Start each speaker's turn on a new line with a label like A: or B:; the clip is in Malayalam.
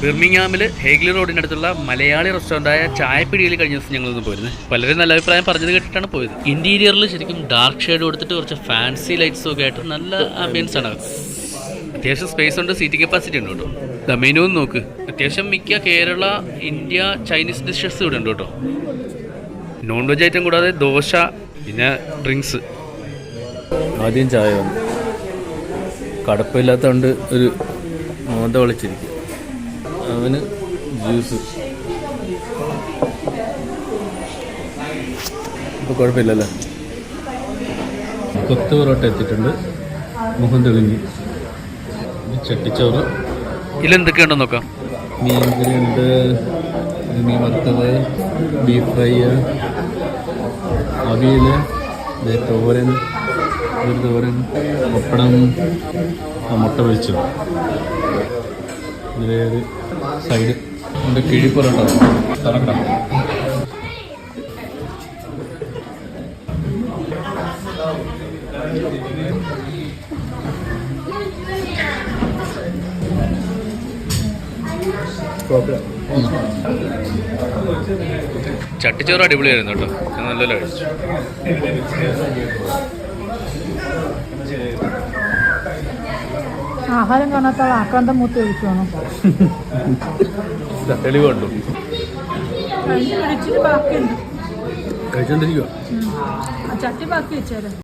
A: ബിർമിംഗ്ഹാമിൽ ഹേഗ്ലി റോഡിനടുത്തുള്ള മലയാളി റെസ്റ്റോറൻ്റായ ചായപ്പിടിയിൽ കഴിഞ്ഞ ദിവസം ഞങ്ങളൊന്ന് പോയിരുന്നു. പലരും നല്ല അഭിപ്രായം പറഞ്ഞത് കേട്ടിട്ടാണ് പോയത്. ഇന്റീരിയറിൽ ശരിക്കും ഡാർക്ക് ഷെയ്ഡ് കൊടുത്തിട്ട് കുറച്ച് ഫാൻസി ലൈറ്റ്സും ഒക്കെ ആയിട്ട് നല്ല ആംബിയൻസ് ആണ്. അത്യാവശ്യം സ്പേസ് ഉണ്ട്, സീറ്റിംഗ് കപ്പാസിറ്റി ഉണ്ട് കേട്ടോ. മെനു നോക്ക്, അത്യാവശ്യം മിക്ക കേരള, ഇന്ത്യ, ചൈനീസ് ഡിഷസ് ഇവിടെ ഉണ്ട് കേട്ടോ. നോൺ വെജ് ഐറ്റം കൂടാതെ ദോശ, പിന്നെ ഡ്രിങ്ക്സ്. ആദ്യം ചായ വന്നു, കടപ്പില്ലാത്തതുകൊണ്ട് ഒരു മോന്ത വിളിച്ചിരിക്കും. അവന് ജ്യൂസ്. ഇപ്പോൾ കുഴപ്പമില്ലല്ലോ. കൊത്തു പൊറോട്ട എത്തിയിട്ടുണ്ട്, മുഖം തെളിഞ്ഞു. ചട്ടിച്ചോറ്. ഇതിലെന്തൊക്കെയുണ്ടോ നോക്കാം. മീൻകറി ഉണ്ട്, മീൻ വറുത്തത്, ബീഫ് ഫ്രൈ, അവിയൽ, തോരൻ, ഒരു തോരൻ, പപ്പടം, മുട്ട പൊരിച്ചു. ഇതിലൊരു സൈഡ് എൻ്റെ കിഴി പൊറോട്ട തലക്കട. ചട്ടിച്ചോറ് അടിപൊളിയായിരുന്നു കേട്ടോ, ഞാൻ നല്ലപോലെ കഴിച്ചു.
B: ആഹാരം കാണാത്ത ആക്രാന്തം മൂത്ത് കഴിക്കുവാണോ?
A: തെളിവുണ്ടോ?
B: കഴിച്ചിട്ട് ബാക്കിയുണ്ട്,
A: കഴിച്ചോണ്ടിരിക്കുക.
B: ചട്ടി ബാക്കി വെച്ചാലും